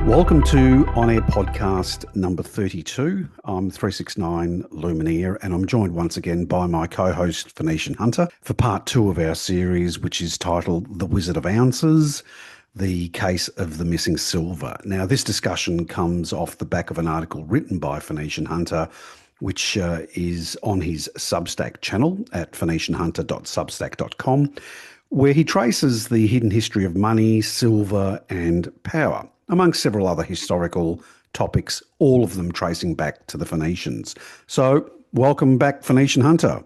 Welcome to On Air Podcast number 32. I'm 369 Lumineer, and I'm joined once again by my co-host Phoenician Hunter for part two of our series, which is titled The Wizard of Ounces, the case of the missing silver. Now, this discussion comes off the back of an article written by Phoenician Hunter, which is on his Substack channel at phoenicianhunter.substack.com, where he traces the hidden history of money, silver, and power, amongst several other historical topics, all of them tracing back to the Phoenicians. So, welcome back, Phoenician Hunter.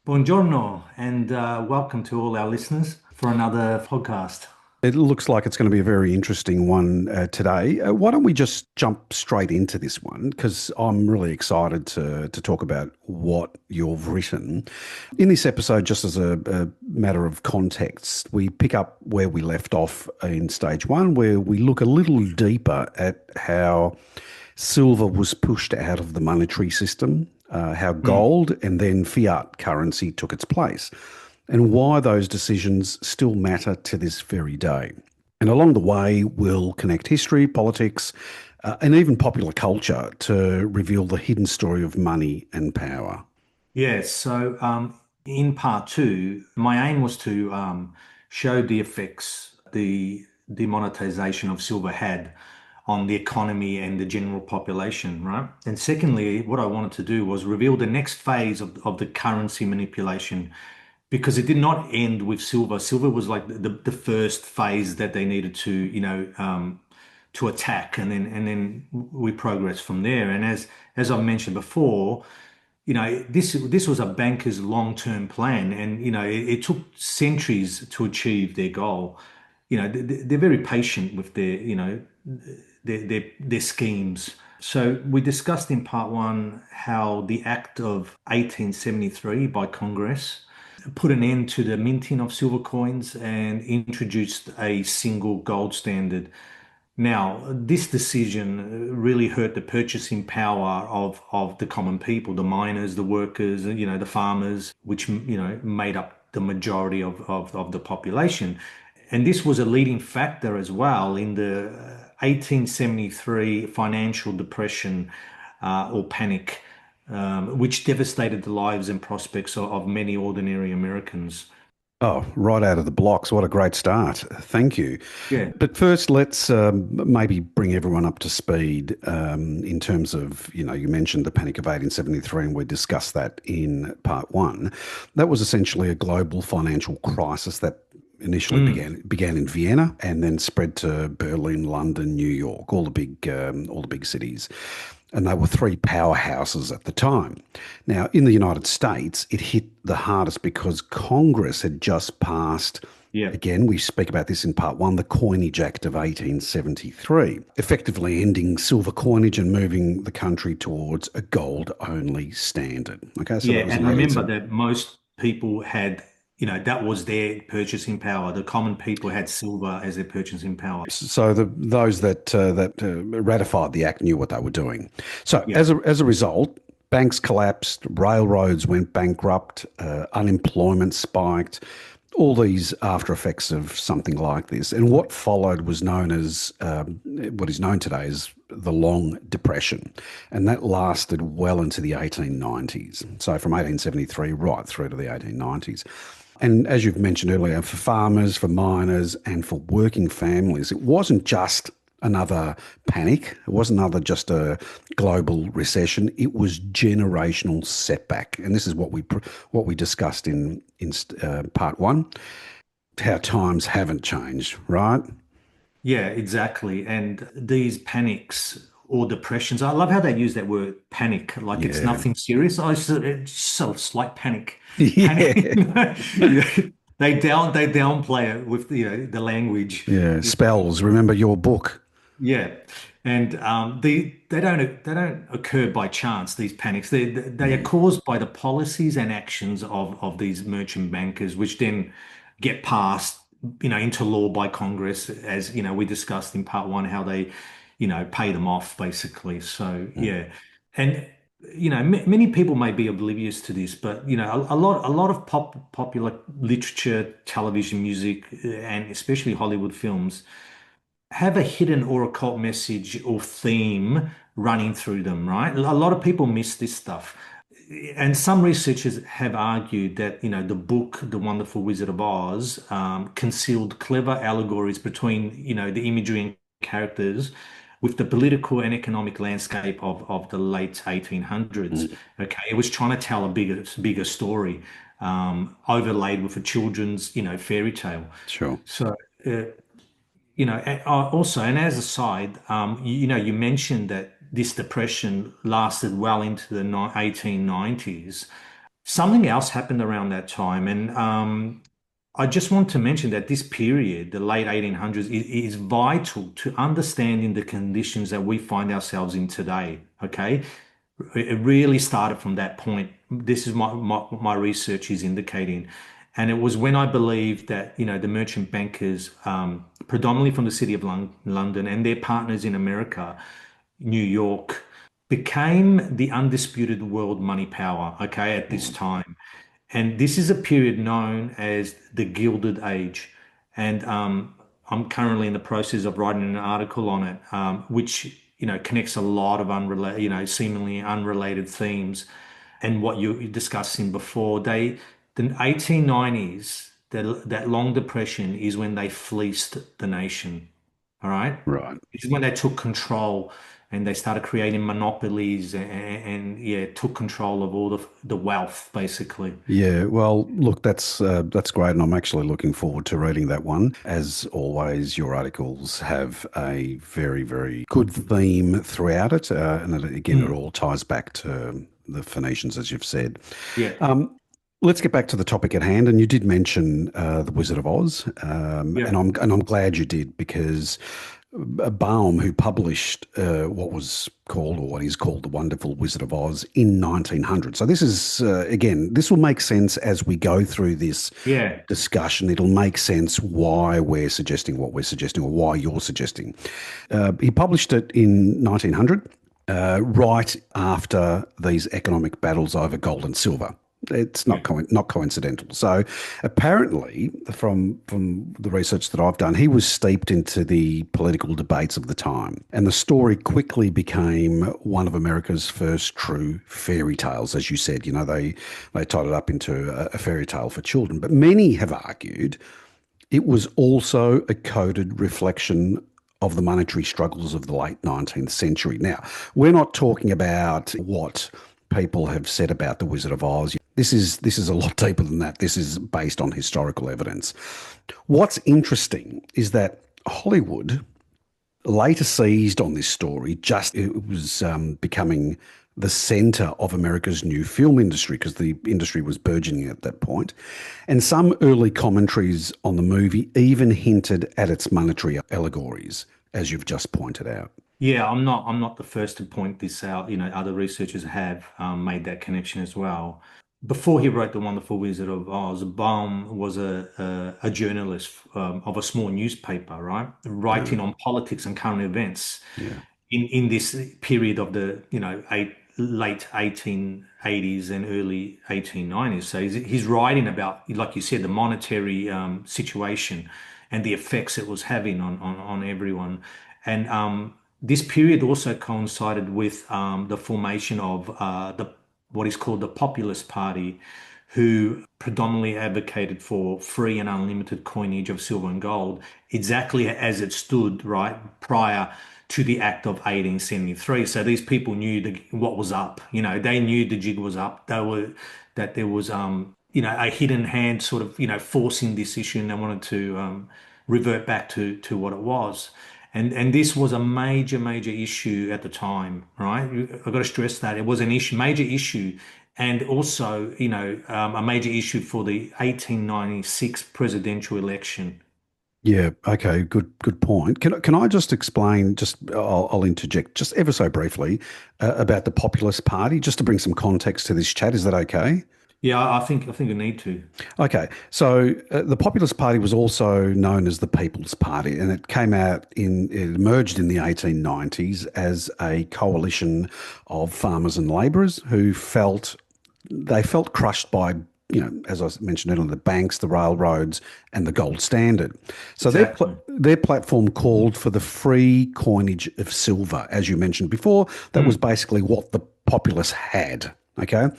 Buongiorno, and welcome to all our listeners for another podcast. It looks like it's going to be a very interesting one today. Why don't we just jump straight into this one? Because I'm really excited to talk about what you've written. In this episode, just as a matter of context, we pick up where we left off in stage one, where we look a little deeper at how silver was pushed out of the monetary system, how gold and then fiat currency took its place, and why those decisions still matter to this very day. And along the way, we'll connect history, politics, and even popular culture to reveal the hidden story of money and power. Yes, so in part two, my aim was to show the effects the demonetization of silver had on the economy and the general population, right? And secondly, what I wanted to do was reveal the next phase of the currency manipulation, because it did not end with silver. Silver was like the first phase that they needed to attack, and then we progressed from there. And as I've mentioned before, this was a banker's long-term plan, and it took centuries to achieve their goal. They're very patient with their schemes. So we discussed in part one how the Act of 1873 by Congress put an end to the minting of silver coins and introduced a single gold standard. Now, this decision really hurt the purchasing power of the common people, the miners, the workers, the farmers, which, made up the majority of the population. And this was a leading factor as well in the 1873 financial depression or panic, which devastated the lives and prospects of many ordinary Americans. Oh, right out of the blocks. What a great start. Thank you. Yeah. But first, let's maybe bring everyone up to speed in terms of, you mentioned the Panic of 1873, and we discussed that in part one. That was essentially a global financial crisis that initially began in Vienna and then spread to Berlin, London, New York, all the big cities. And they were three powerhouses at the time. Now, in the United States, it hit the hardest because Congress had just passed, Yeah. again, we speak about this in part one, the Coinage Act of 1873, effectively ending silver coinage and moving the country towards a gold-only standard. Okay, so Yeah, that was and in remember 1870. that most people had, that was their purchasing power. The common people had silver as their purchasing power. So those that ratified the act knew what they were doing. So Yeah. as a result, banks collapsed, railroads went bankrupt, unemployment spiked, all these after effects of something like this. And what followed was known as what is known today as the Long Depression, and that lasted well into the 1890s. So from 1873 right through to the 1890s. And as you've mentioned earlier, for farmers, for miners, and for working families, it wasn't just another panic. It wasn't just a global recession. It was generational setback. And this is what we discussed in part one, how times haven't changed, right? Yeah, exactly. And these panics or depressions, I love how they use that word panic, like it's Yeah. nothing serious. It's just a slight panic. Panic. Yeah. Yeah. They downplay it with the language. Yeah. Spells. Remember your book. Yeah, and they don't occur by chance. These panics they are Yeah. caused by the policies and actions of these merchant bankers, which then get passed into law by Congress, as we discussed in part one how they pay them off basically. So yeah, and many people may be oblivious to this, but a lot of popular literature, television, music, and especially Hollywood films have a hidden or occult message or theme running through them, right? A lot of people miss this stuff. And some researchers have argued that, the book, The Wonderful Wizard of Oz, concealed clever allegories between, the imagery and characters with the political and economic landscape of the late 1800s. Mm, Okay. It was trying to tell a bigger story, overlaid with a children's, fairy tale. sure. So, uh, also, and as a side, you mentioned that this depression lasted well into the 1890s. Something else happened around that time, and I just want to mention that this period, the late 1800s, is vital to understanding the conditions that we find ourselves in today. Okay, it really started from that point. This is my research is indicating. And it was when I believed that, the merchant bankers, predominantly from the city of London and their partners in America, New York, became the undisputed world money power, okay, at this Mm, time. And this is a period known as the Gilded Age. And I'm currently in the process of writing an article on it, which, connects a lot of unrelated, seemingly unrelated themes. And what you're discussing before, the 1890s, that long depression is when they fleeced the nation. All right. right. This is when they took control and they started creating monopolies and yeah, took control of all the wealth, basically. Yeah, well, look, that's great, and I'm actually looking forward to reading that one. As always, your articles have a very, very good theme throughout it, and again, it Mm, all ties back to the Phoenicians, as you've said. yeah. Um, let's get back to the topic at hand, and you did mention the Wizard of Oz, Yeah. and I'm glad you did because Baum, who published what was called or what is called The Wonderful Wizard of Oz in 1900. So this is, again, this will make sense as we go through this Yeah. discussion. It'll make sense why we're suggesting what we're suggesting or why you're suggesting. He published it in 1900, right after these economic battles over gold and silver. It's Yeah. not coincidental. So apparently, from the research that I've done, he was steeped into the political debates of the time, and the story quickly became one of America's first true fairy tales. As you said, they tied it up into a fairy tale for children. But many have argued it was also a coded reflection of the monetary struggles of the late 19th century. Now, we're not talking about what people have said about the Wizard of Oz. This is a lot deeper than that. This is based on historical evidence. What's interesting is that Hollywood later seized on this story. Just it was becoming the center of America's new film industry because the industry was burgeoning at that point. And some early commentaries on the movie even hinted at its monetary allegories, as you've just pointed out. Yeah, I'm not the first to point this out. Other researchers have made that connection as well. Before he wrote The Wonderful Wizard of Oz, Baum was a journalist of a small newspaper, right? Yeah, Writing on politics and current events yeah, in this period of the, late 1880s and early 1890s. So he's writing about, like you said, the monetary situation and the effects it was having on everyone. And this period also coincided with the formation of the what is called the Populist Party, who predominantly advocated for free and unlimited coinage of silver and gold, exactly as it stood right prior to the Act of 1873. So these people knew what was up. They knew the jig was up. That there was a hidden hand sort of forcing this issue, and they wanted to revert back to what it was. And this was a major issue at the time, right? I've got to stress that it was an issue, major issue, and also, a major issue for the 1896 presidential election. yeah. Okay, good point. Can I just explain? I'll interject just ever so briefly about the Populist Party, just to bring some context to this chat. Is that okay? Yeah, I think we need to. Okay, so the Populist Party was also known as the People's Party, and it emerged in the 1890s as a coalition of farmers and labourers who felt crushed by as I mentioned earlier, the banks, the railroads, and the gold standard. So Exactly. their platform called for the free coinage of silver. As you mentioned before, that was Mm. basically what the populace had. Okay.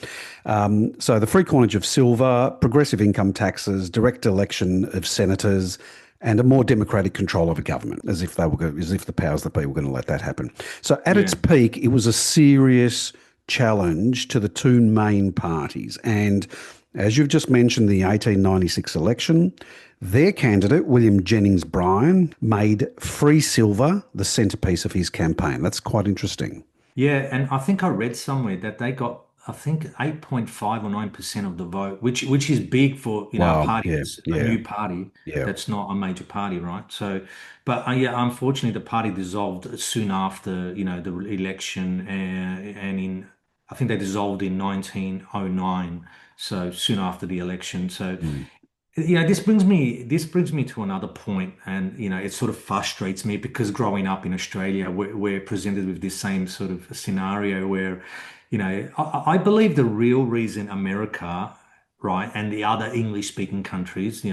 So the free coinage of silver, progressive income taxes, direct election of senators, and a more democratic control over government, as if the powers that be were going to let that happen. So at its Yeah. peak, it was a serious challenge to the two main parties. And as you've just mentioned, the 1896 election, their candidate, William Jennings Bryan, made free silver the centrepiece of his campaign. That's quite interesting. Yeah, and I think I read somewhere that they got, I think, 8.5 or 9% of the vote, which is big for, a Wow. party Yeah. that's a Yeah. new party Yeah. that's not a major party, right? So, but yeah, unfortunately, the party dissolved soon after, the election, and in I think they dissolved in 1909, so soon after the election. So Mm. this brings me to another point, and it sort of frustrates me because growing up in Australia, we're presented with this same sort of scenario where, I believe the real reason America, right, and the other English-speaking countries,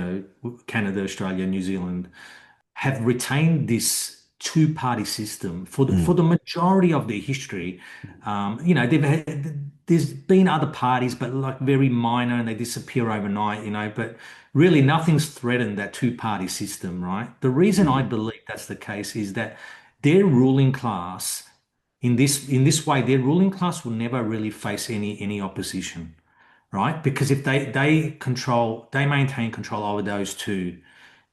Canada, Australia, New Zealand, have retained this two-party system for the Mm. for the majority of their history. There's been other parties, but like very minor, and they disappear overnight. But really, nothing's threatened that two-party system, right? The reason I Mm. believe that's the case is that their ruling class, in this way, their ruling class will never really face any opposition, right? Because if they maintain control over those two,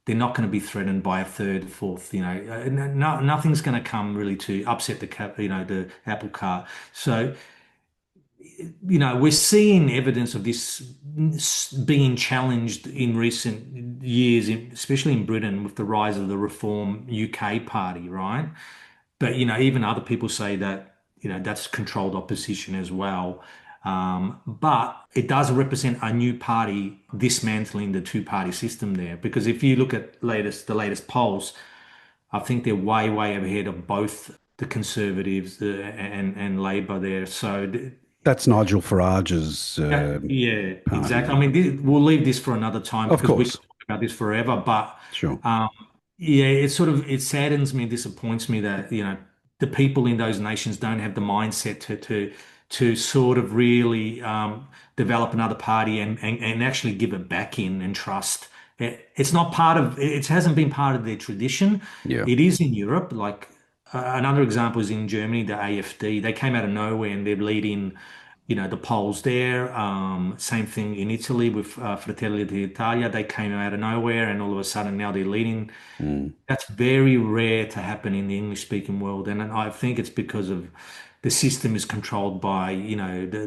they're not going to be threatened by a third, fourth. Nothing's going to come really to upset the apple cart. So, we're seeing evidence of this being challenged in recent years, especially in Britain with the rise of the Reform UK Party, right? But even other people say that that's controlled opposition as well. But it does represent a new party dismantling the two-party system there. Because if you look at the latest polls, I think they're way, way ahead of both the Conservatives and Labor there. So That's Nigel Farage's yeah, yeah, exactly. I party. mean, we'll leave this for another time Of because we could course. talk about this forever. But Sure. um, yeah, it saddens me, disappoints me that the people in those nations don't have the mindset to sort of really develop another party and actually give it back in and trust. It's not part of it hasn't been part of their tradition. Yeah. It is in Europe. Like another example is in Germany, the AfD. They came out of nowhere and they're leading the polls there. Same thing in Italy with Fratelli d'Italia. They came out of nowhere and all of a sudden now they're leading. Mm. That's very rare to happen in the English-speaking world. And I think it's because of the system is controlled by,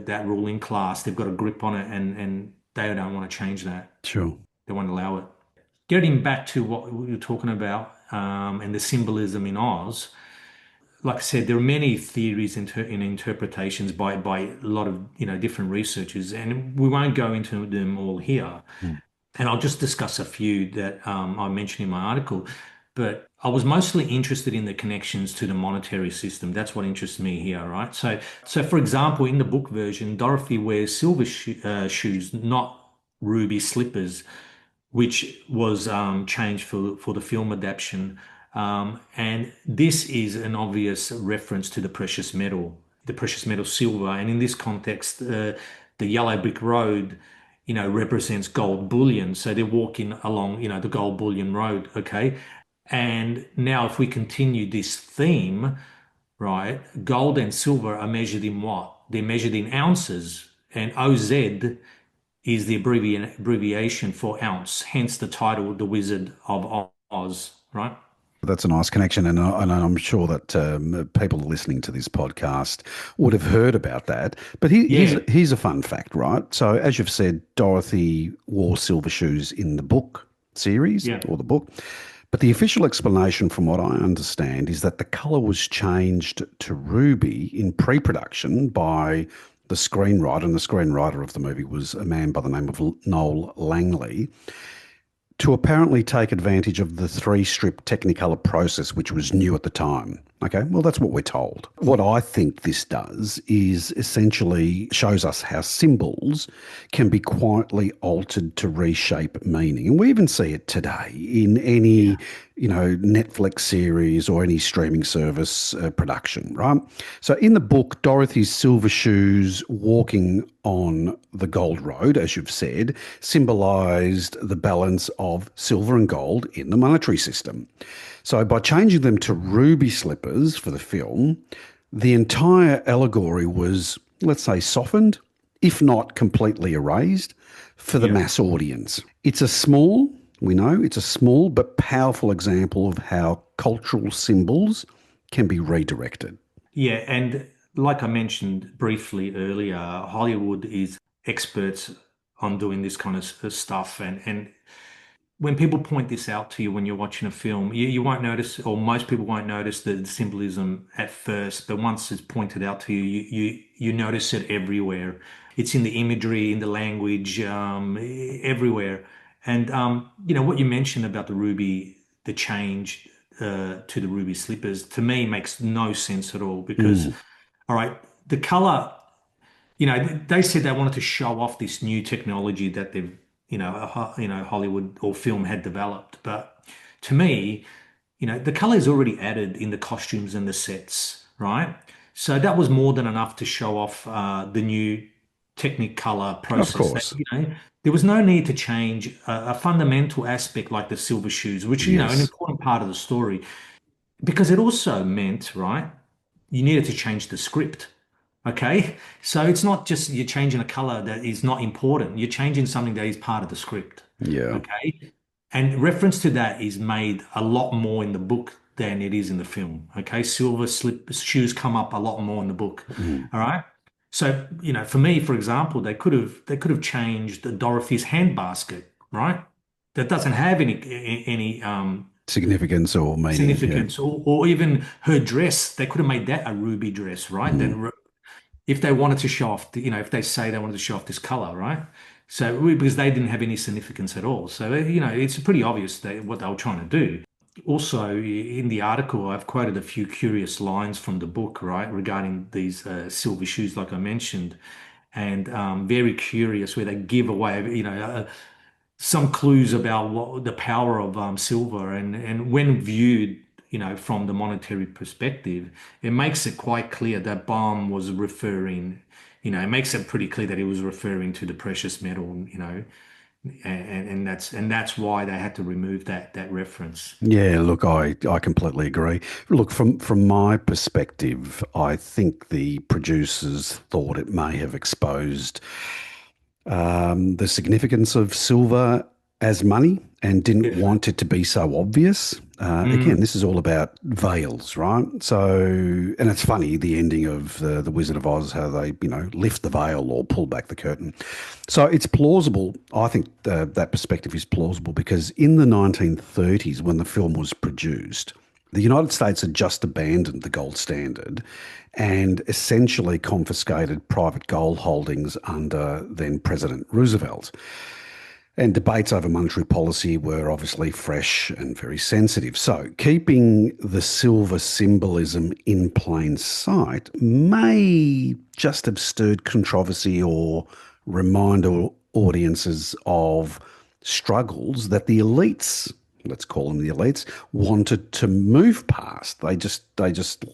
that ruling class. They've got a grip on it and they don't want to change that. Sure. They won't allow it. Getting back to what we were talking about and the symbolism in Oz, like I said, there are many theories and interpretations by a lot of different researchers, and we won't go into them all here. Mm. And I'll just discuss a few that I mentioned in my article. But I was mostly interested in the connections to the monetary system. That's what interests me here, right? So for example, in the book version, Dorothy wears silver shoes, not ruby slippers, which was changed for the film adaptation. And this is an obvious reference to the precious metal silver. And in this context, the yellow brick road, represents gold bullion. So they're walking along, the gold bullion road. Okay. And now, if we continue this theme, right, gold and silver are measured in what? They're measured in ounces, and OZ is the abbreviation for ounce, hence the title, The Wizard of Oz, right? That's a nice connection, and I'm sure that people listening to this podcast would have heard about that. But Yeah, here's a fun fact, right? So, as you've said, Dorothy wore silver shoes in the book series yeah. or the book, but the official explanation, from what I understand, is that the color was changed to ruby in pre-production by the screenwriter, and the screenwriter of the movie was a man by the name of Noel Langley, to apparently take advantage of the three strip Technicolor process, which was new at the time. Okay, well, that's what we're told. What I think this does is essentially shows us how symbols can be quietly altered to reshape meaning. And we even see it today in any, Yeah. Netflix series or any streaming service production, right? So in the book, Dorothy's silver shoes walking on the gold road, as you've said, symbolized the balance of silver and gold in the monetary system. So by changing them to ruby slippers for the film, the entire allegory was, let's say, softened, if not completely erased, for the Yeah. mass audience. It's a small, we know, it's a small but powerful example of how cultural symbols can be redirected. Yeah, and like I mentioned briefly earlier, Hollywood is experts on doing this kind of stuff, and when people point this out to you when you're watching a film, you won't notice, or most people won't notice the symbolism at first, but once it's pointed out to you, you notice it everywhere. It's in the imagery, in the language, everywhere. And what you mentioned about the ruby, the change to the ruby slippers, to me makes no sense at all because, Mm, all right, the color. They said they wanted to show off this new technology that they've, Hollywood or film had developed. But to me, the color is already added in the costumes and the sets, right? So that was more than enough to show off the new Technicolor of process. course. There was no need to change a fundamental aspect like the silver shoes, which, an Yes. important part of the story, because it also meant, right, you needed to change the script. Okay. So it's not just you're changing a color that is not important. You're changing something that is part of the script. Yeah. Okay. And reference to that is made a lot more in the book than it is in the film. Okay. Silver slip shoes come up a lot more in the book. Mm. All right. So, for me, for example, they could have changed the Dorothy's handbasket, right? That doesn't have any Significance or meaning. Yeah. significance, or even her dress. They could have made that a ruby dress, right? Mm. Then if they wanted to show off, if they say they wanted to show off this color, right? So because they didn't have any significance at all. So, it's pretty obvious what they were trying to do. Also, in the article, I've quoted a few curious lines from the book, right, regarding these silver shoes, like I mentioned, and very curious where they give away, some clues about what the power of silver, and when viewed, from the monetary perspective, it makes it quite clear that Baum was referring, it makes it pretty clear that he was referring to the precious metal, and that's why they had to remove that reference. Yeah, look, I completely agree. Look, from my perspective, I think the producers thought it may have exposed the significance of silver as money and didn't Yeah. want it to be so obvious. Again, Mm. this is all about veils, right? So, and it's funny the ending of the Wizard of Oz, how they lift the veil or pull back the curtain. So it's plausible. I think that perspective is plausible because in the 1930s, when the film was produced, the United States had just abandoned the gold standard and essentially confiscated private gold holdings under then President Roosevelt. And debates over monetary policy were obviously fresh and very sensitive. So, keeping the silver symbolism in plain sight may just have stirred controversy or remind audiences of struggles that the elites, let's call them the elites, wanted to move past. They just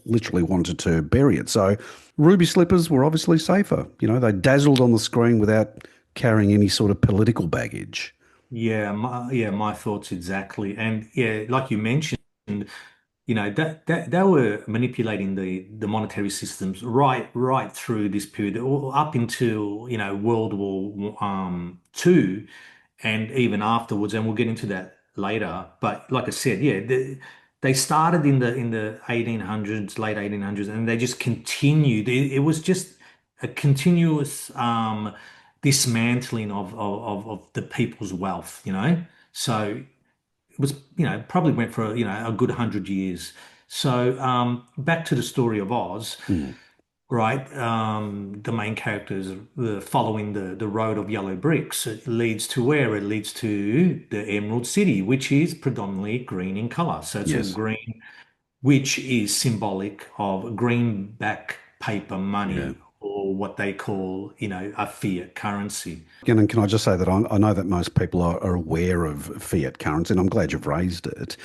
literally wanted to bury it. So ruby slippers were obviously safer. They dazzled on the screen without carrying any sort of political baggage. Yeah, my thoughts exactly. And yeah, like you mentioned, that they were manipulating the monetary systems right through this period, all up until, World War Two, and even afterwards, and we'll get into that later. But like I said, yeah, they started in the 1800s, late 1800s, and they just continued. It was just a continuous dismantling of the people's wealth, So it was, probably went for, a good 100 years. So back to the story of Oz, Mm. right? The main characters following the road of yellow bricks. It leads to where? It leads to the Emerald City, which is predominantly green in color. So it's all Yes. green. which is symbolic of greenback paper Yeah. money, or what they call, a fiat currency. Again, and can I just say that I know that most people are aware of fiat currency, and I'm glad you've raised it.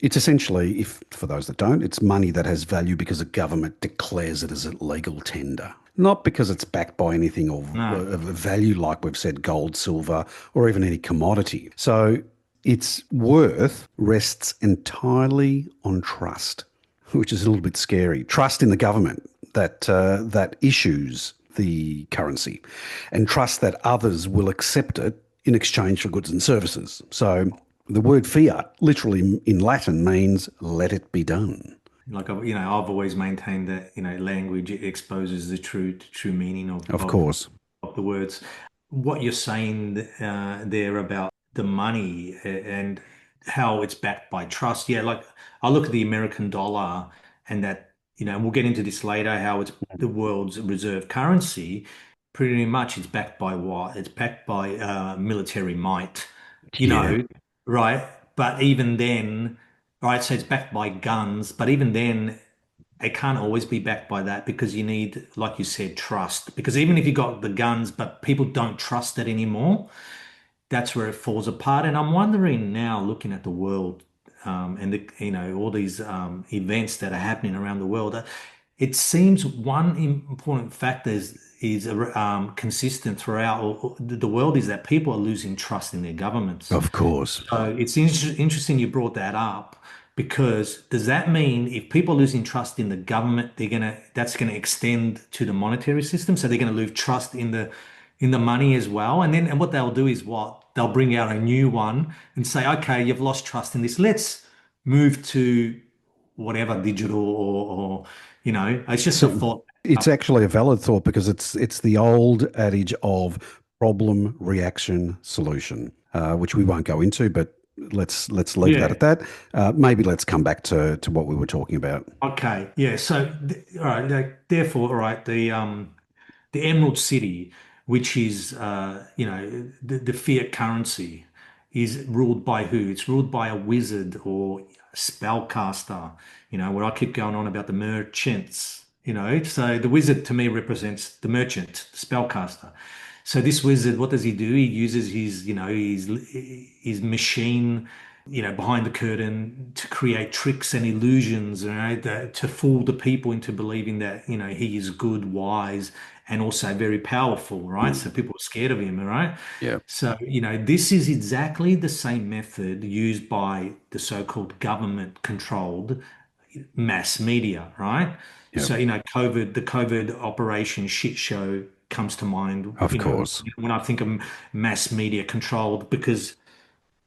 It's essentially, if for those that don't, it's money that has value because a government declares it as a legal tender, not because it's backed by anything No. of value, like we've said, gold, silver, or even any commodity. So its worth rests entirely on trust, which is a little bit scary. Trust in the government that issues the currency, and trust that others will accept it in exchange for goods and services. So the word fiat, literally in Latin, means "let it be done." Like I've always maintained that language exposes the true meaning of Of course. of the words. What you're saying there about the money and how it's backed by trust. Yeah, like I look at the American dollar, and that, and we'll get into this later, how it's the world's reserve currency. Pretty much it's backed by what? It's backed by military might, you Yeah. know, right? But even then, right, so it's backed by guns, but even then, it can't always be backed by that, because you need, like you said, trust. Because even if you got the guns, but people don't trust it anymore, that's where it falls apart. And I'm wondering now, looking at the world, and all these events that are happening around the world, it seems one important factor is consistent throughout the world, is that people are losing trust in their governments. Of course. So it's interesting you brought that up, because does that mean if people are losing trust in the government, that's gonna extend to the monetary system? So they're gonna lose trust in the money as well. And what they'll do is what? They'll bring out a new one and say, okay, you've lost trust in this. Let's move to whatever, digital, or it's just a So thought. it's actually a valid thought because it's the old adage of problem, reaction, solution, which we won't go into, but let's leave that at Yeah. that. Maybe let's come back to what we were talking about. Okay. Yeah. So, all right. Therefore, all right. The Emerald City, which is the fiat currency, is ruled by who? It's ruled by a wizard or spellcaster. Where I keep going on about the merchants. So the wizard to me represents the merchant, the spellcaster. So this wizard, what does he do? He uses his machine, behind the curtain, to create tricks and illusions, right? To fool the people into believing that, he is good, wise, and also very powerful, right? Mm. So people are scared of him, right? Yeah. So, this is exactly the same method used by the so-called government-controlled mass media, right? Yeah. So, the COVID operation shit show comes to mind, Of course. when I think of mass media controlled, because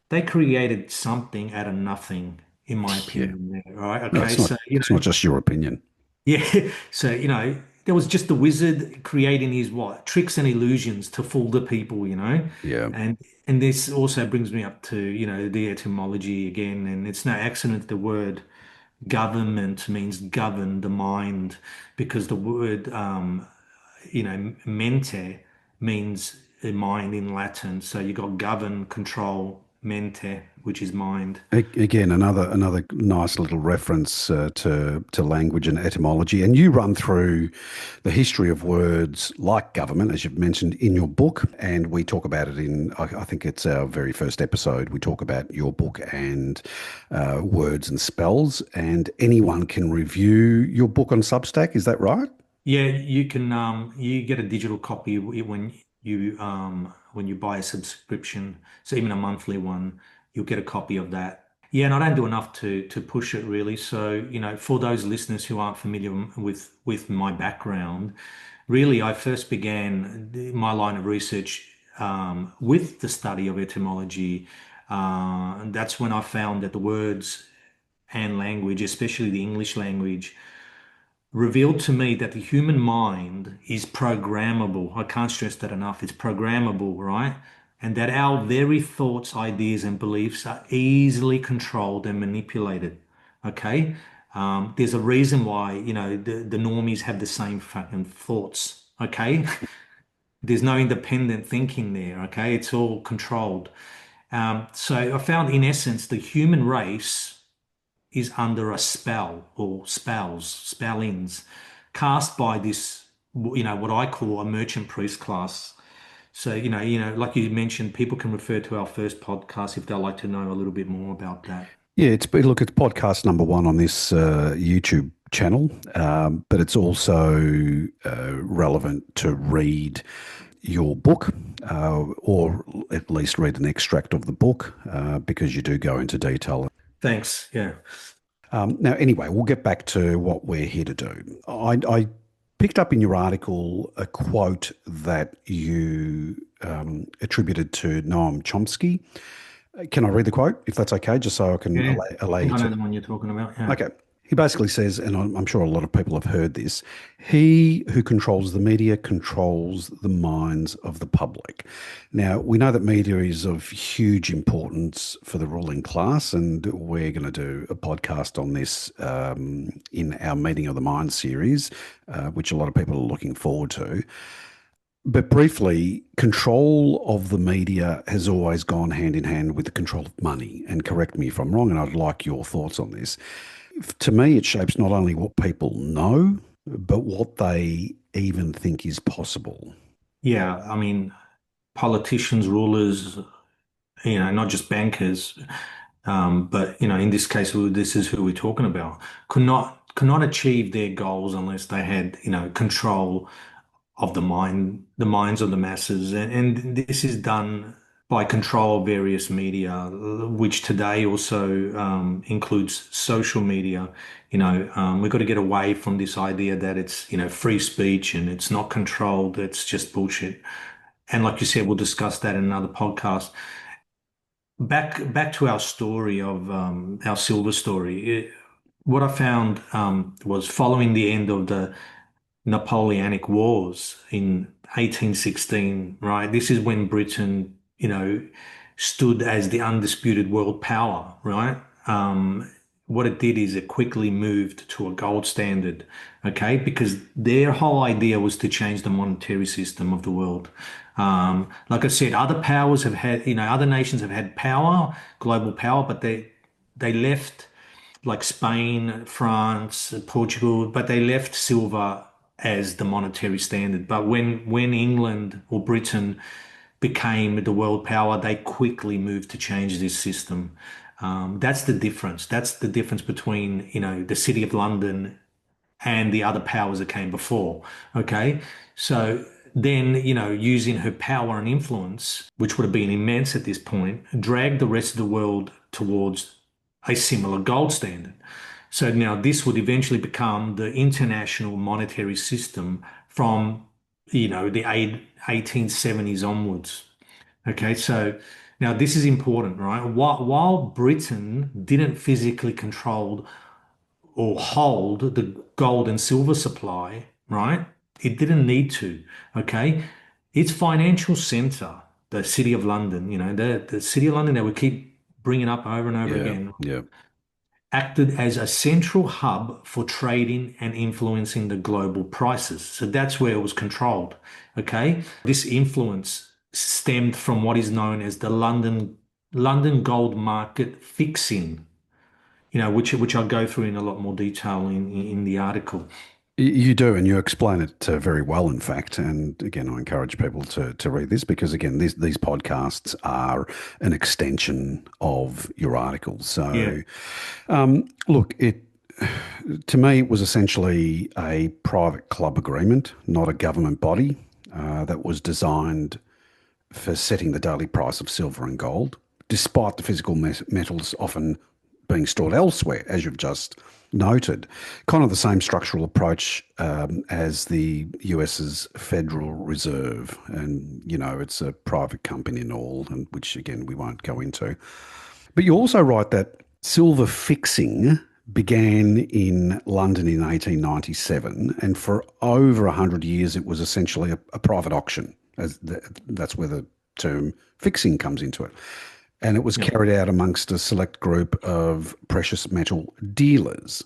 they created something out of nothing, in my Yeah. opinion, there, right? No, Okay, so, it's not just your opinion. yeah, so, there was just the wizard creating his what? Tricks and illusions to fool the people, Yeah. and and this also brings me up to, the etymology again, and it's no accident the word government means govern the mind, because the word mente means mind in Latin. So you got govern, control, mente, which is mind. Again, another nice little reference to language and etymology. And you run through the history of words like government, as you've mentioned in your book, and we talk about it in. I think it's our very first episode. We talk about your book and words and spells, and anyone can review your book on Substack. Is that right? Yeah, you can you get a digital copy when you buy a subscription. So even a monthly one, you'll get a copy of that. Yeah, and I don't do enough to push it really. So, for those listeners who aren't familiar with my background, really I first began my line of research with the study of etymology. And that's when I found that the words and language, especially the English language, revealed to me that the human mind is programmable. I can't stress that enough. It's programmable, right? And that our very thoughts, ideas, and beliefs are easily controlled and manipulated. Okay. There's a reason why, the normies have the same fucking thoughts. Okay. There's no independent thinking there. Okay. It's all controlled. So I found, in essence, the human race is under a spell or spellings cast by this, what I call a merchant priest class. So, like you mentioned, people can refer to our first podcast if they'd like to know a little bit more about that. Yeah, look, it's podcast number one on this YouTube channel, but it's also relevant to read your book, or at least read an extract of the book, because you do go into detail. Thanks. Yeah. Now, anyway, we'll get back to what we're here to do. I picked up in your article a quote that you attributed to Noam Chomsky. Can I read the quote, if that's okay, just so I can Yeah. allow I you think I know to? the one you're talking about. Yeah. Okay. He basically says, and I'm sure a lot of people have heard this, he who controls the media controls the minds of the public. Now, we know that media is of huge importance for the ruling class, and we're going to do a podcast on this in our Meeting of the Mind series, which a lot of people are looking forward to. But briefly, control of the media has always gone hand in hand with the control of money. And correct me if I'm wrong, and I'd like your thoughts on this. To me, it shapes not only what people know, but what they even think is possible. Yeah. I mean, politicians, rulers, not just bankers, but in this case, this is who we're talking about, could not achieve their goals unless they had, control of the minds of the masses, and this is done by control of various media, which today also includes social media. We've got to get away from this idea that it's free speech and it's not controlled. It's just bullshit. And like you said, we'll discuss that in another podcast. Back to our story of our silver story. What I found was following the end of the Napoleonic Wars in 1816, right? This is when Britain, stood as the undisputed world power, right? What it did is it quickly moved to a gold standard, okay? Because their whole idea was to change the monetary system of the world. Like I said, other powers have had, other nations have had power, global power, but they left, like Spain, France, Portugal, but they left silver as the monetary standard. But when England or Britain became the world power, they quickly moved to change this system. That's the difference. That's the difference between, the City of London and the other powers that came before. Okay. So then, using her power and influence, which would have been immense at this point, dragged the rest of the world towards a similar gold standard. So now this would eventually become the international monetary system from, the 1870s onwards. Okay, so now this is important, right? While Britain didn't physically control or hold the gold and silver supply, right? It didn't need to, okay? Its financial center, the City of London, the City of London that we keep bringing up over and over Yeah, again, yeah. acted as a central hub for trading and influencing the global prices. So that's where it was controlled. Okay. This influence stemmed from what is known as the London gold market fixing, which I'll go through in a lot more detail in the article. You do, and you explain it very well, in fact. And again, I encourage people to read this because, again, these podcasts are an extension of your articles. Yeah. So, look, to me, it was essentially a private club agreement, not a government body, that was designed for setting the daily price of silver and gold, despite the physical metals often being stored elsewhere, as you've just noted. Kind of the same structural approach as the US's Federal Reserve. And, it's a private company and all, and which, again, we won't go into. But you also write that silver fixing began in London in 1897, and for over 100 years it was essentially a private auction. That's where the term fixing comes into it. And it was Yeah. carried out amongst a select group of precious metal dealers.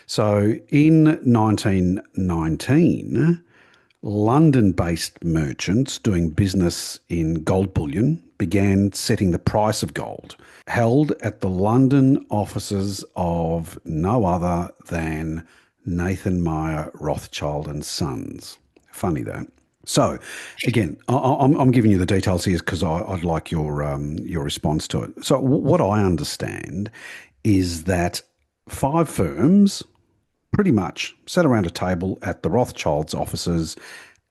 So in 1919, London based merchants doing business in gold bullion began setting the price of gold, held at the London offices of no other than Nathan Meyer Rothschild and Sons. Funny that. So, again, I'm giving you the details here because I'd like your response to it. So, what I understand is that five firms pretty much sat around a table at the Rothschilds' offices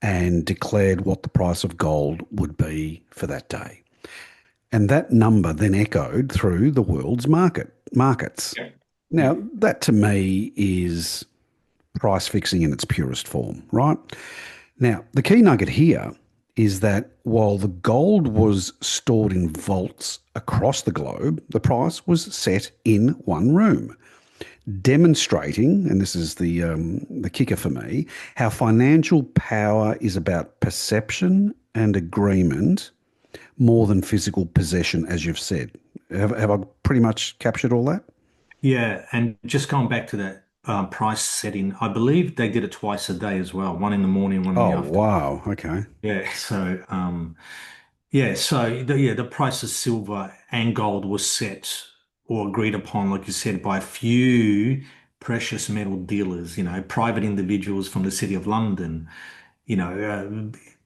and declared what the price of gold would be for that day. And that number then echoed through the world's markets. Yeah. Yeah. Now, that to me is price fixing in its purest form, right? Now, the key nugget here is that while the gold was stored in vaults across the globe, the price was set in one room, demonstrating, and this is the kicker for me, how financial power is about perception and agreement more than physical possession, as you've said. Have I pretty much captured all that? Yeah, and just going back to that price setting, I believe they did it twice a day as well, one in the morning, one in the Oh, afternoon. wow. Okay. Yeah, the price of silver and gold was set or agreed upon, like you said, by a few precious metal dealers, private individuals from the City of London,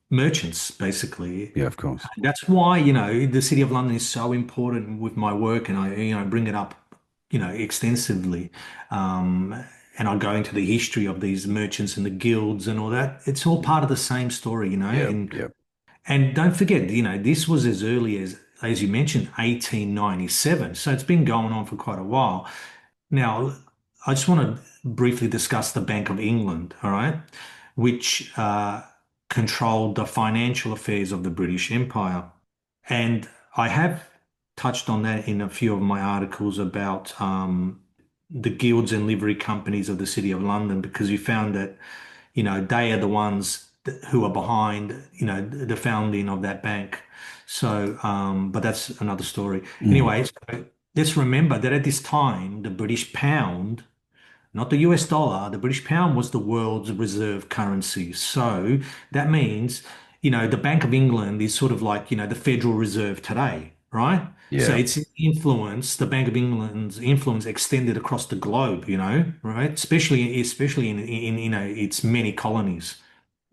merchants, basically. Yeah, of course. That's why, the City of London is so important with my work, and I, bring it up, extensively. Um, and I go into the history of these merchants and the guilds and all that. It's all part of the same story, Yeah, and yeah. don't forget, this was as early as you mentioned, 1897. So it's been going on for quite a while. Now, I just want to briefly discuss the Bank of England, all right, which controlled the financial affairs of the British Empire. And I have touched on that in a few of my articles about the guilds and livery companies of the City of London, because we found that, they are the ones who are behind, the founding of that bank. So, but that's another story. Mm. Anyway, so let's remember that at this time, the British pound, not the US dollar, the British pound was the world's reserve currency. So that means, the Bank of England is sort of like, the Federal Reserve today, right? So Yeah, its influence, the Bank of England's influence extended across the globe, right? Especially in its many colonies.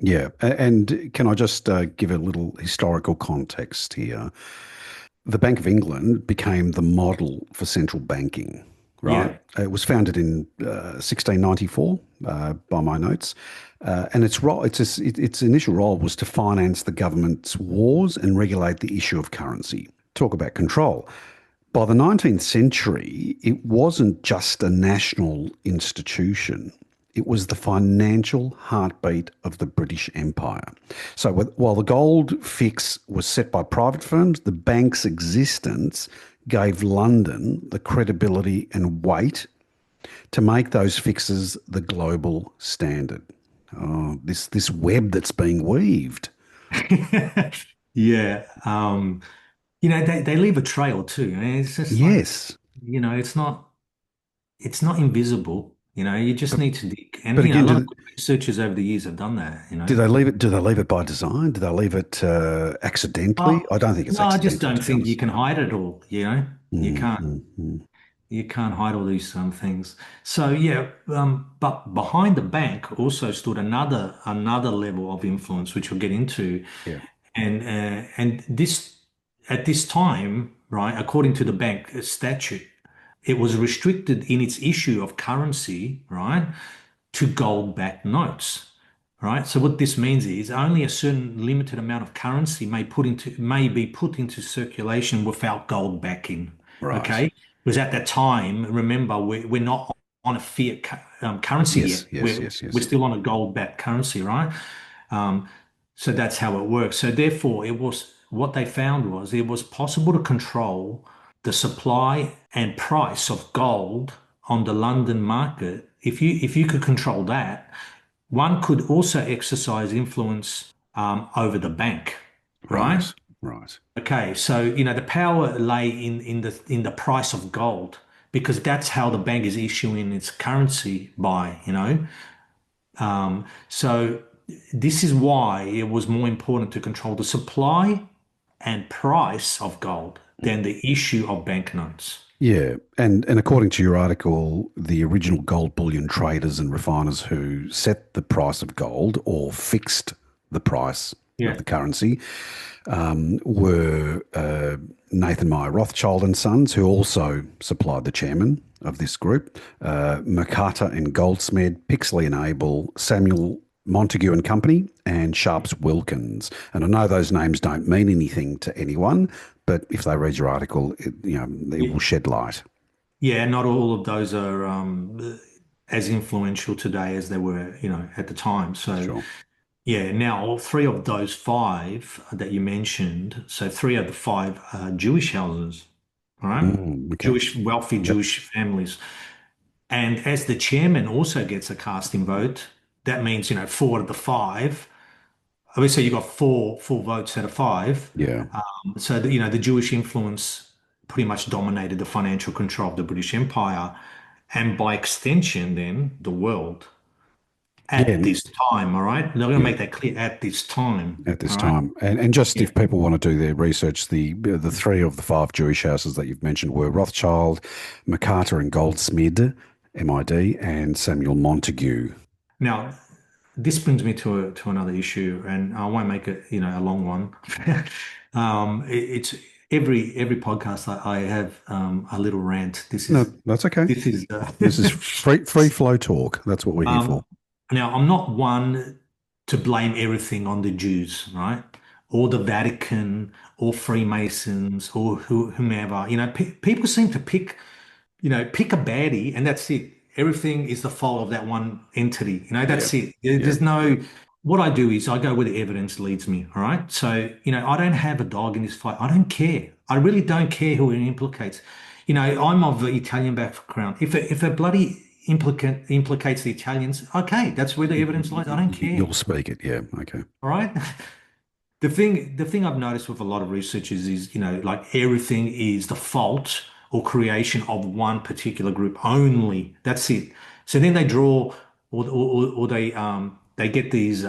yeah. And can I just give a little historical context here? The Bank of England became the model for central banking, right? Yeah. It was founded in 1694 by my notes. And its initial role was to finance the government's wars and regulate the issue of currency. Talk about control. By the 19th century, it wasn't just a national institution. It was the financial heartbeat of the British Empire. So, while the gold fix was set by private firms, the bank's existence gave London the credibility and weight to make those fixes the global standard. Oh, this web that's being weaved. Yeah. They leave a trail too. It's just like, Yes, it's not invisible. You just but need to dig. And, but a again, lot of good researchers over the years have done that. do they leave it? Do they leave it by design? Do they leave it accidentally? Oh, I don't think it's no, I just accidental, don't to be think you honest. can hide it all. You Mm, can't. mm, mm. You can't hide all these things. So yeah, but behind the bank also stood another level of influence, which we'll get into. Yeah, And this at this time, right, according to the bank statute, it was restricted in its issue of currency, right, to gold-backed notes. Right. So what this means is only a certain limited amount of currency may be put into circulation without gold backing. right. Okay. Because at that time, remember, we're not on a fiat currency Yes, yet. yes, We're yes, we're yes. still on a gold backed currency, right? Um, so that's how it works. So therefore, it was what they found was it was possible to control the supply and price of gold on the London market. If you could control that, one could also exercise influence over the bank, right? Right, right. Okay, so the power lay in the price of gold because that's how the bank is issuing its currency by. So this is why it was more important to control the supply and price of gold than the issue of banknotes. Yeah, and according to your article, the original gold bullion traders and refiners who set the price of gold or fixed the price of Yeah. the currency were Nathan Meyer Rothschild and Sons, who also supplied the chairman of this group, Mercator and Goldsmith, Pixley and Abel, Samuel Montague and Company, and Sharps Wilkins. And I know those names don't mean anything to anyone, but if they read your article, it will shed light. Yeah, not all of those are as influential today as they were, at the time. So, Sure. yeah, now all three of those five that you mentioned, so three of the five are Jewish houses, all right? Okay. Jewish, wealthy Yep. Jewish families. And as the chairman also gets a casting vote, that means, four of the five. Obviously, you got four votes out of five. Yeah. So, the Jewish influence pretty much dominated the financial control of the British Empire and by extension, then the world Yeah. at this time. All right. They're going to Yeah. make that clear at this time. At this All right. time, and just Yeah. if people want to do their research, the three of the five Jewish houses that you've mentioned were Rothschild, Mercator and Goldsmith, MID, and Samuel Montague. Now, this brings me to another issue, and I won't make it, a long one. It's every podcast I have a little rant. This No, is that's okay. this is This is free flow talk. That's what we're here for. um, now I'm not one to blame everything on the Jews, right? Or the Vatican, or Freemasons, or whomever. People seem to pick a baddie and that's it. Everything is the fault of that one entity. Yeah. That's it. Yeah. There's no, what I do is I go where the evidence leads me. All right. So, I don't have a dog in this fight. I don't care. I really don't care who it implicates. I'm of the Italian background. If a bloody implicates the Italians, okay, that's where the evidence lies. I don't care. You'll speak it. Yeah. Okay. All right. The thing I've noticed with a lot of researchers is, like everything is the fault or creation of one particular group only. That's it. So then they draw or they get these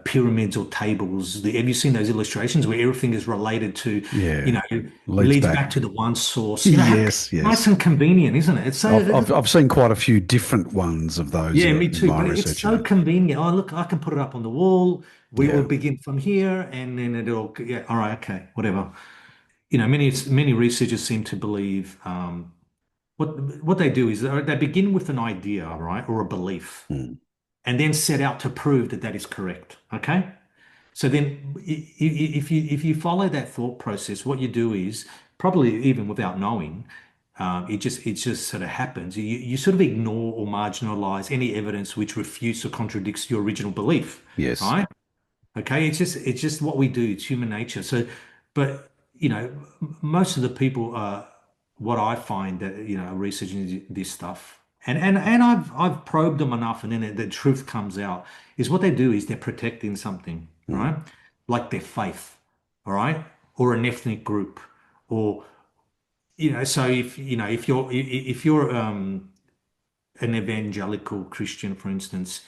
pyramids or tables. Have you seen those illustrations where everything is related to, Yeah. Leads leads back. back to the one source? Yes. Nice Yes. and convenient, isn't it? It's I've seen quite a few different ones of those yeah, me in too. my But it's research. so convenient. Oh, look, I can put it up on the wall. We will Yeah. begin from here, and then it'll. Yeah, all right, okay, whatever. Many researchers seem to believe what they do is they begin with an idea, right, or a belief, Mm. and then set out to prove that that is correct. Okay. So then, if you follow that thought process, what you do is probably even without knowing, it just sort of happens. You sort of ignore or marginalize any evidence which refutes or contradicts your original belief, Yes. right? Okay, it's just what we do. It's human nature. So, but most of the people what I find that are researching this stuff, and I've probed them enough, and then the truth comes out. Is what they do is they're protecting something, all Mm. right, like their faith, all right, or an ethnic group, or So if you're an evangelical Christian, for instance,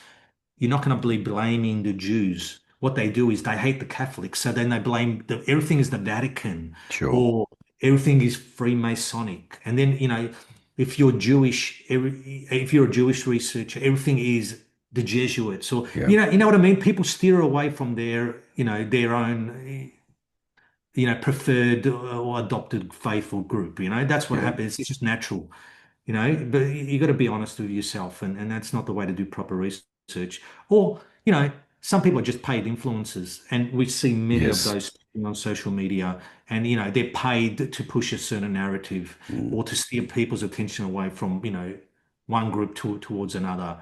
you're not going to be blaming the Jews. What they do is they hate the Catholics, so then they blame everything is the Vatican Sure. or everything is Freemasonic. And then, if you're Jewish, if you're a Jewish researcher, everything is the Jesuits. Or Yeah. you know what I mean? People steer away from their own preferred or adopted faith or group. That's what Yeah. happens. It's just natural. But you got to be honest with yourself, and that's not the way to do proper research. Or, some people are just paid influencers, and we see many of Yes. those on social media, and they're paid to push a certain narrative Mm. or to steer people's attention away from, one group towards another.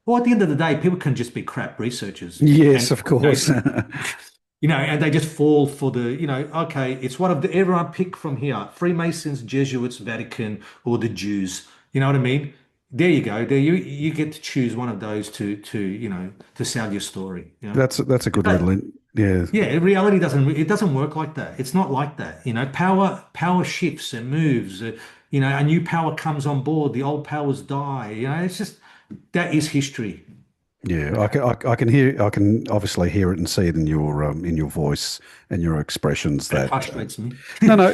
Or at the end of the day, people can just be crap researchers. Yes, And of course. and they just fall for okay, it's one of everyone pick from here, Freemasons, Jesuits, Vatican, or the Jews. You know what I mean? There you go. There you get to choose one of those to sell your story. That's a good But, little yeah. yeah, in reality it doesn't work like that. It's not like that. Power shifts and moves. A new power comes on board, the old powers die. It's just that is history. Yeah, Okay, I can hear, I can obviously hear it and see it in your voice and your expressions that that frustrates me. no, no,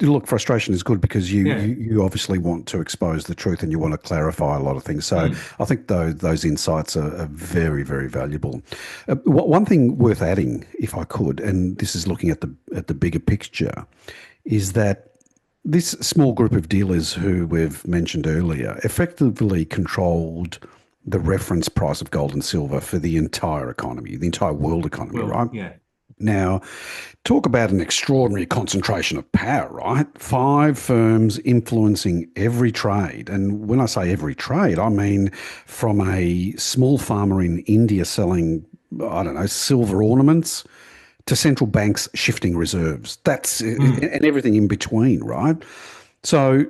look, frustration is good because Yeah. you obviously want to expose the truth and you want to clarify a lot of things. So Mm. I think those insights are very, very valuable. One thing worth adding, if I could, and this is looking at the bigger picture, is that this small group of dealers who we've mentioned earlier effectively controlled the reference price of gold and silver for the entire economy, the entire world economy, Well, right? yeah. Now, talk about an extraordinary concentration of power, right? Five firms influencing every trade. And when I say every trade, I mean from a small farmer in India selling, I don't know, silver ornaments to central banks shifting reserves. That's Mm. and everything in between, right? So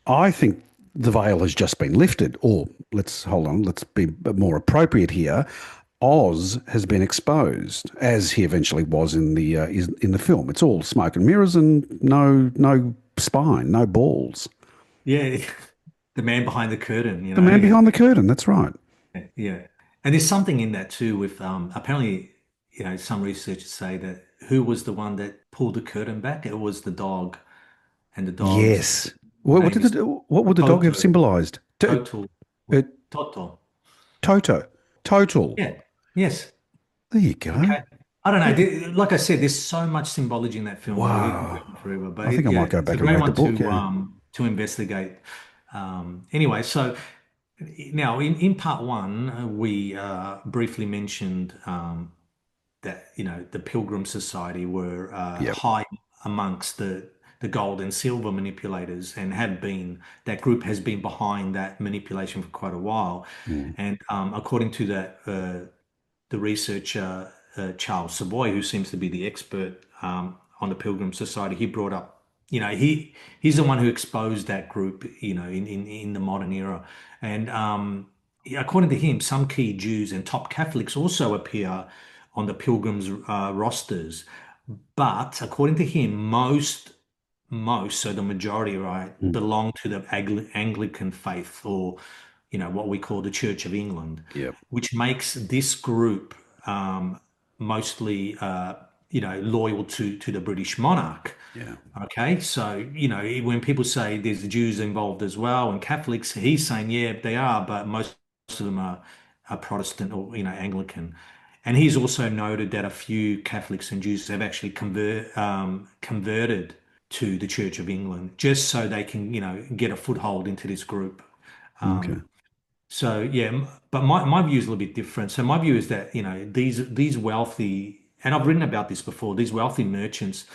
I think the veil has just been lifted, or let's hold on, let's be more appropriate here. Oz has been exposed, as he eventually was in the film. It's all smoke and mirrors and no spine, no balls. Yeah. The man behind the curtain, The man and behind the curtain. That's right. yeah. And there's something in that too with apparently, some researchers say that who was the one that pulled the curtain back? It was the dog, and the dog's Yes. What name did is what would the dog have Toto. symbolised? Total. Toto. Toto. Total. Yeah. Yes. There you go. Okay. I don't know. Look at Like I said, there's so much symbology in that film. We can go wow. on forever, but I think I yeah, might go it's a back and great read the one book. Yeah. to investigate. Anyway, so now in part one, we briefly mentioned that the Pilgrim Society were Yep. high amongst the gold and silver manipulators, and have been that group has been behind that manipulation for quite a while. Mm. And according to the researcher Charles Savoy, who seems to be the expert on the Pilgrim Society, he brought up, he's the one who exposed that group, in the modern era. And according to him, some key Jews and top Catholics also appear on the Pilgrims rosters. But according to him, so the majority, right, Mm. belong to the Anglican faith, or what we call the Church of England, Yep. which makes this group mostly loyal to the British monarch. Yeah. Okay, so when people say there's Jews involved as well and Catholics, he's saying yeah they are, but most of them are Protestant, or Anglican. And he's also noted that a few Catholics and Jews have actually converted to the Church of England just so they can get a foothold into this group. Okay. So yeah, but my view is a little bit different. So my view is that these wealthy, and I've written about this before, these wealthy merchants,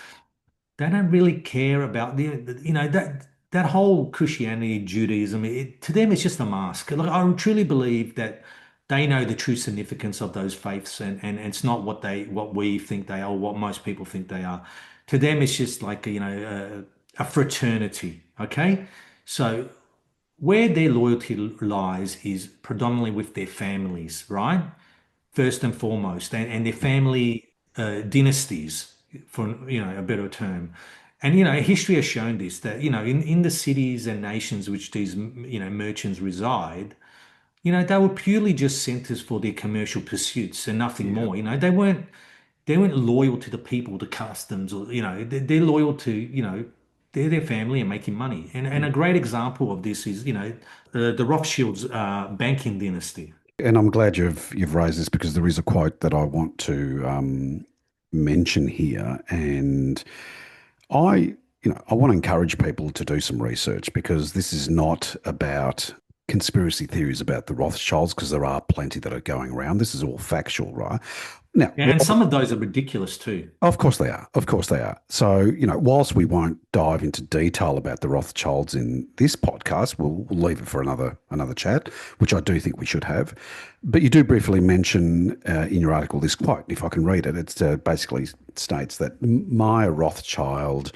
they don't really care about that whole Christianity, Judaism. To them, it's just a mask. Like, I truly believe that they know the true significance of those faiths, and it's not what we think they are, or what most people think they are. To them, it's just like a fraternity. Okay, so where their loyalty lies is predominantly with their families, right? First and foremost, and their family dynasties, for a better term. And history has shown this, that in the cities and nations which these merchants reside, they were purely just centers for their commercial pursuits and nothing Yeah. more. They weren't loyal to the people, the customs, or they're loyal to their family and making money. And a great example of this is the Rothschilds banking dynasty. And I'm glad you've raised this because there is a quote that I want to mention here, and I, I want to encourage people to do some research because this is not about conspiracy theories about the Rothschilds because there are plenty that are going around. This is all factual, right? Now, Yeah, and some of those are ridiculous too. of course they are. Of course they are. So, whilst we won't dive into detail about the Rothschilds in this podcast, we'll leave it for another chat, which I do think we should have. But you do briefly mention in your article this quote, if I can read it. It basically states that Meyer Rothschild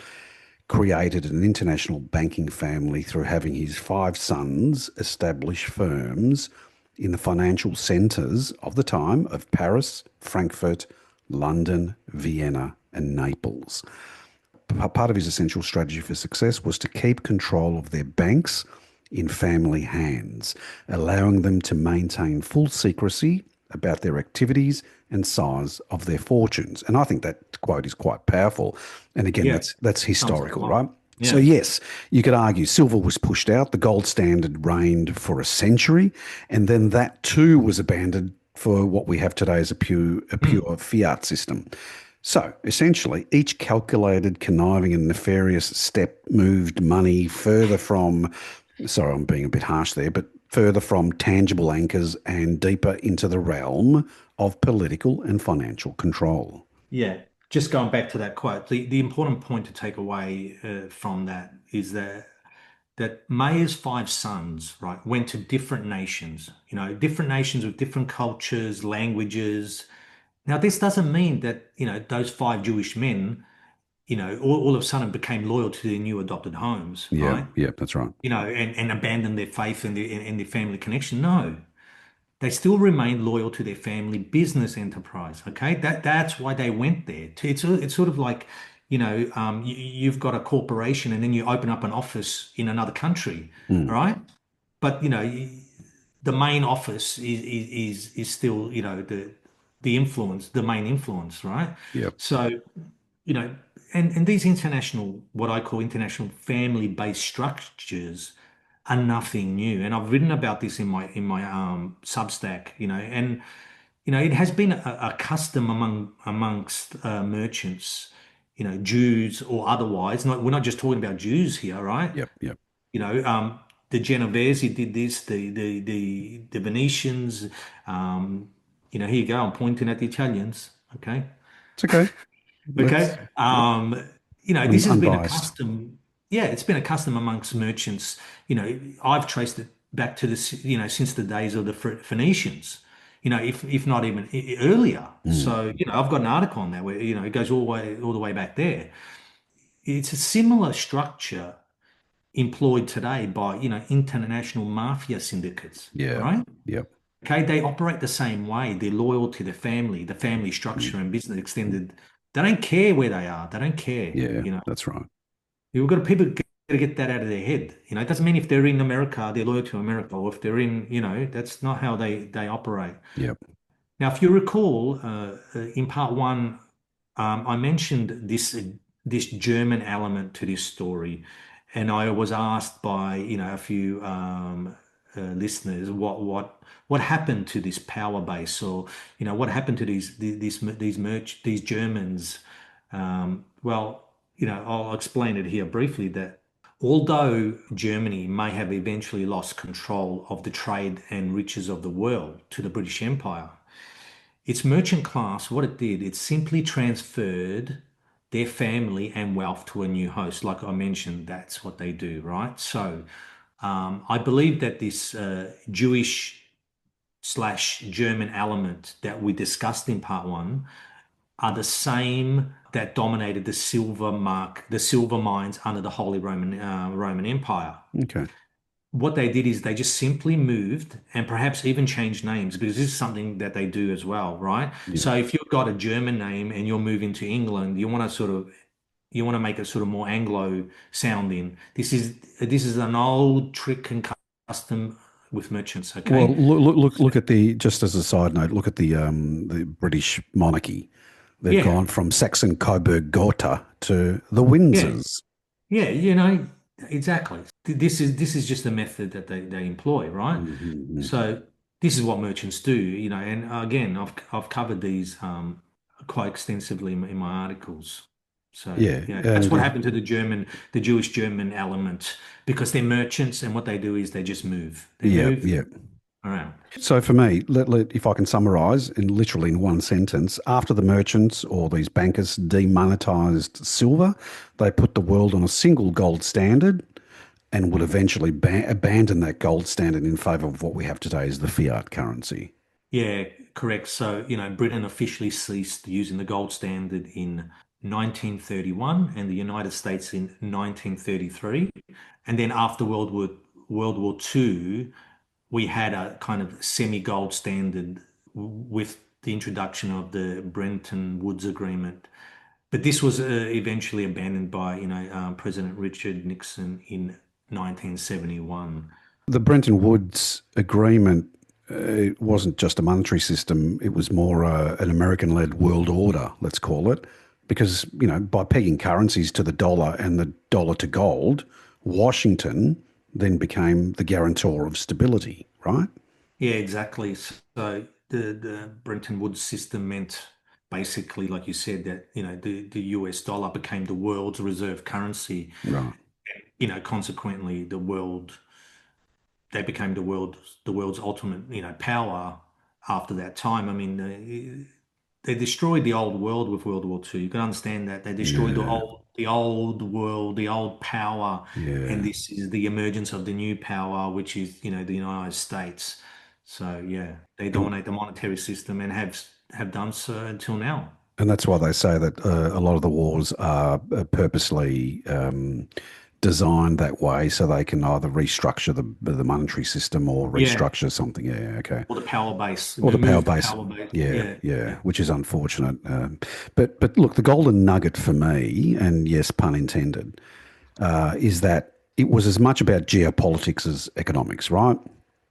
created an international banking family through having his five sons establish firms in the financial centres of the time of Paris, Frankfurt, London, Vienna, and Naples. Part of his essential strategy for success was to keep control of their banks in family hands, allowing them to maintain full secrecy about their activities and size of their fortunes. And I think that quote is quite powerful. And again, Yeah, that's sums up a historical, lot. right? So Yeah. yes, you could argue silver was pushed out, the gold standard reigned for a century, and then that too was abandoned for what we have today as a Mm. pure fiat system. So essentially, each calculated, conniving, and nefarious step moved money further from, sorry, I'm being a bit harsh there, but further from tangible anchors and deeper into the realm of political and financial control. Yeah, just going back to that quote, the important point to take away from that is that Mayer's five sons, right, went to different nations, different nations with different cultures, languages. Now, this doesn't mean that, those five Jewish men, all of a sudden became loyal to their new adopted homes, Yeah, right? yeah, that's right. And abandoned their faith and their family connection. No, they still remain loyal to their family business enterprise. Okay, that's why they went there. It's sort of like, you've got a corporation and then you open up an office in another country, all Mm, right? But the main office is still, the influence, the main influence, right? yeah, So, you know, and these international, what I call international family-based structures are nothing new. And I've written about this in my Substack, and it has been a custom amongst merchants, Jews or otherwise. We're not just talking about Jews here, right? yep, yep. You know, um, the Genovese did this, the Venetians, here you go. I'm pointing at the Italians. Okay. It's okay. Okay. Let's, yep, This has been a unbiased. custom. Yeah, it's been a custom amongst merchants. I've traced it back to since the days of the Phoenicians. If not even earlier. Mm, So, I've got an article on that where, it goes all the way back there. It's a similar structure employed today by, international mafia syndicates. All yeah, right. yep, Okay, they operate the same way. They're loyal to the family mm, structure and business mm, extended. They don't care where they are. They don't care. yeah, that's right. You've got people got to get that out of their head. It doesn't mean if they're in America, they're loyal to America, or if they're in, that's not how they operate. Yep. Now, if you recall, in part one, I mentioned this German element to this story, and I was asked by a few listeners what happened to this power base, or what happened to these Germans. Well, I'll explain it here briefly that although Germany may have eventually lost control of the trade and riches of the world to the British Empire, its merchant class, what it did, it simply transferred their family and wealth to a new host. Like I mentioned, that's what they do, right? So I believe that this Jewish slash German element that we discussed in part one are the same that dominated the silver mines under the Holy Roman Empire. Okay. What they did is they just simply moved and perhaps even changed names, because this is something that they do as well, right? Yeah. So if you've got a German name and you're moving to England, you want to make it sort of more Anglo sounding. This is an old trick and custom with merchants, Well, okay? look at the, just as a side note, look at the British monarchy. They've Yeah, gone from Saxon Coburg Gotha to the yeah, Windsors. yeah, exactly. This is just a method that they employ, right? Mhm. So this is what merchants do, and again, I've covered these quite extensively in my articles. So Yeah, yeah, that's and what happened to the Jewish German element, because they're merchants, and what they do is they just move. They yeah, move yeah. around. So for me, if I can summarize in literally in one sentence, after the merchants or these bankers demonetized silver, they put the world on a single gold standard and would eventually abandon that gold standard in favor of what we have today as the fiat currency. Yeah, correct. So, Britain officially ceased using the gold standard in 1931 and the United States in 1933. And then after World War II, we had a kind of semi-gold standard with the introduction of the Bretton Woods Agreement. But this was eventually abandoned by, President Richard Nixon in 1971. The Bretton Woods Agreement it wasn't just a monetary system, it was more an American led world order, let's call it. Because, by pegging currencies to the dollar and the dollar to gold, Washington then became the guarantor of stability, right? Yeah, exactly. So the Bretton Woods system meant basically, like you said, that the US dollar became the world's reserve currency. Right. Consequently, they became the world's ultimate power after that time. I mean, they destroyed the old world with World War II. You can understand that they destroyed the Yeah. old world, the old power, and Yeah. this is the emergence of the new power, which is the United States. So yeah, they And, dominate the monetary system and have done so until now. and that's why they say that a lot of the wars are purposely designed that way so they can either restructure the monetary system or Yeah, restructure something. Yeah, okay. or the power base, Or the power remove the base. power base. Yeah, Yeah, yeah, yeah, which is unfortunate. But look, the golden nugget for me, and yes, pun intended, is that it was as much about geopolitics as economics, right?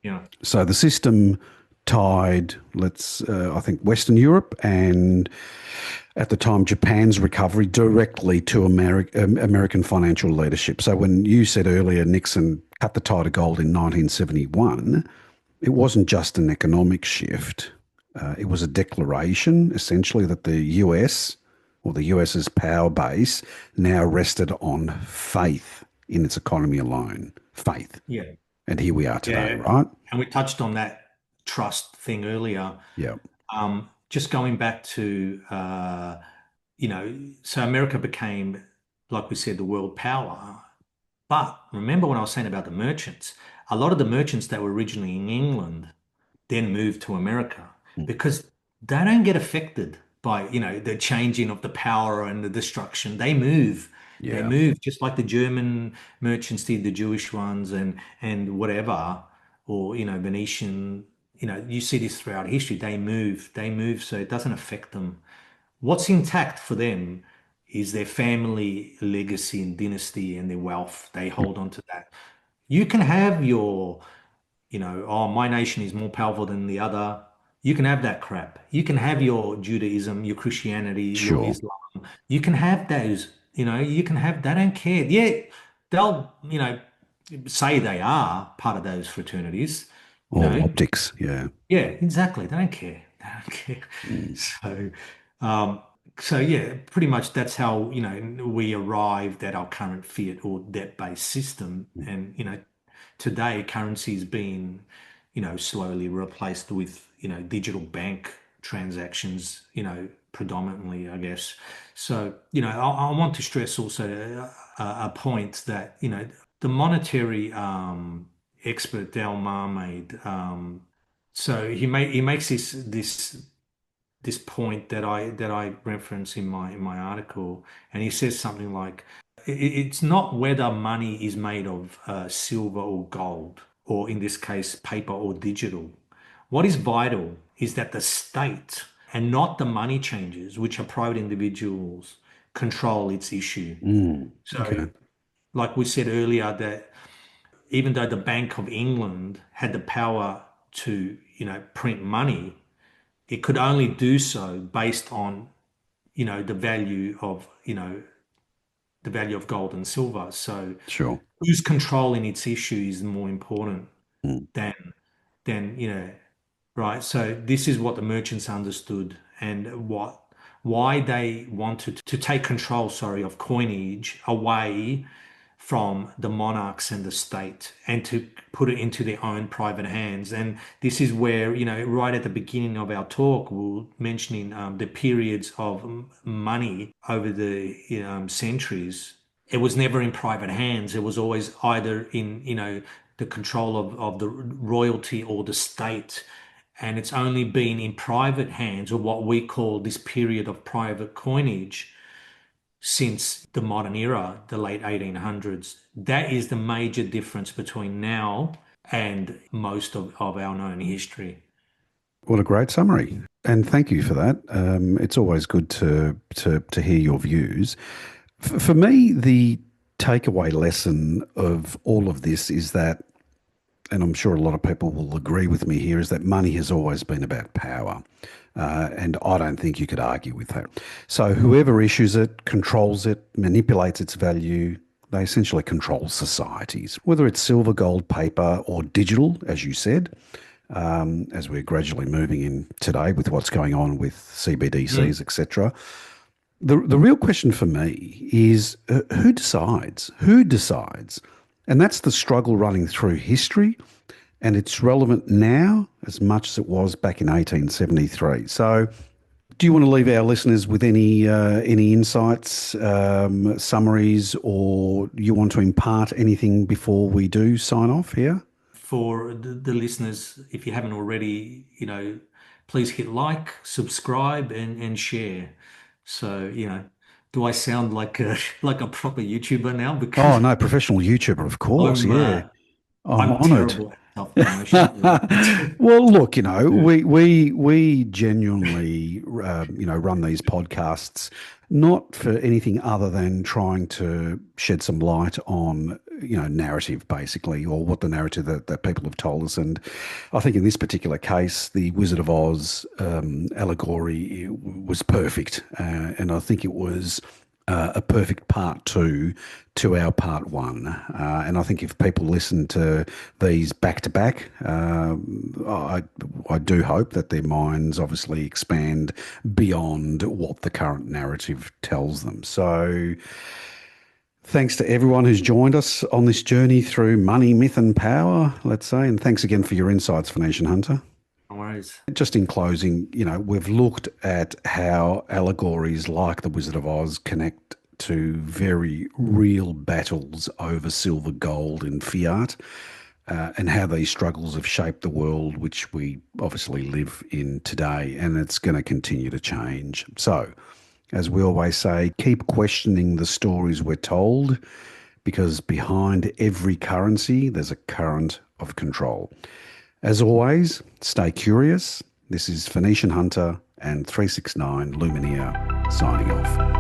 yeah, So the system tied, I think, Western Europe and at the time Japan's recovery directly to American financial leadership. So when you said earlier Nixon cut the tide of gold in 1971, it wasn't just an economic shift. It was a declaration, essentially, that the US or the US's power base now rested on faith in its economy alone. Faith. yeah. And here we are today, Yeah, right? and we touched on that trust thing earlier. Yeah. Just going back to, so America became, like we said, the world power. But remember when I was saying about the merchants, a lot of the merchants that were originally in England then moved to America Mm. because they don't get affected by, the changing of the power and the destruction. They move. They Yeah. move just like the German merchants did, the Jewish ones and whatever, or, Venetian, you see this throughout history. They move so it doesn't affect them. What's intact for them is their family legacy and dynasty and their wealth. They hold on to that. You can have your oh, my nation is more powerful than the other. You can have that crap. You can have your Judaism, your Christianity, your Sure. Islam. You can have those, you can have, they don't care. Yeah, they'll, say they are part of those fraternities, you All know. optics. Yeah. Yeah, exactly. They don't care. They don't care. Mm. So, um, so yeah, pretty much that's how, we arrived at our current fiat or debt-based system. And, today currency's been, slowly replaced with, digital bank transactions, predominantly, I guess. So, I want to stress also a point that, the monetary expert Delmar made. So he makes this point that I reference in my article, and he says something like, It's not whether money is made of silver or gold, or in this case, paper or digital. What is vital is that the state and not the money changers, which are private individuals, control its issue. Mm. So, Okay. like we said earlier, that even though the Bank of England had the power to, print money, it could only do so based on, the value of gold and silver. So Sure. who's controlling its issue is more important Mm. than right? So this is what the merchants understood and why they wanted to take control, sorry, of coinage away from the monarchs and the state and to put it into their own private hands. And this is where, right at the beginning of our talk, we're mentioning the periods of money over the centuries. It was never in private hands. It was always either in, the control of the royalty or the state. And it's only been in private hands, or what we call this period of private coinage, since the modern era, the late 1800s. That is the major difference between now and most of our known history. What a great summary. And thank you for that. It's always good to hear your views. For me, the takeaway lesson of all of this is that and I'm sure a lot of people will agree with me here, is that money has always been about power. And I don't think you could argue with that. So whoever issues it, controls it, manipulates its value, they essentially control societies, whether it's silver, gold, paper, or digital, as you said, as we're gradually moving in today with what's going on with CBDCs, etc. The real question for me is who decides? Who decides? And that's the struggle running through history, and it's relevant now as much as it was back in 1873. So, do you want to leave our listeners with any insights, summaries, or you want to impart anything before we do sign off here? For the listeners, if you haven't already, please hit like, subscribe, and share. So, do I sound like a like a proper YouTuber now? Oh Because no, professional YouTuber, of course. I'm Yeah, uh, I'm I'm honoured. terrible at self promotion. Well, look, we genuinely, run these podcasts not for anything other than trying to shed some light on, narrative basically, or what the narrative that people have told us. And I think in this particular case, the Wizard of Oz allegory was perfect, and I think it was a perfect part two to our part one. And I think if people listen to these back to back, I do hope that their minds obviously expand beyond what the current narrative tells them. So thanks to everyone who's joined us on this journey through money, myth, and power, let's say. And thanks again for your insights, Phoenician Hunter. No worries. Just in closing, we've looked at how allegories like the Wizard of Oz connect to very real battles over silver, gold, and fiat, and how these struggles have shaped the world which we obviously live in today, and it's going to continue to change. So, as we always say, keep questioning the stories we're told, because behind every currency, there's a current of control. As always, stay curious. This is Phoenician Hunter and 369 Lumineer signing off.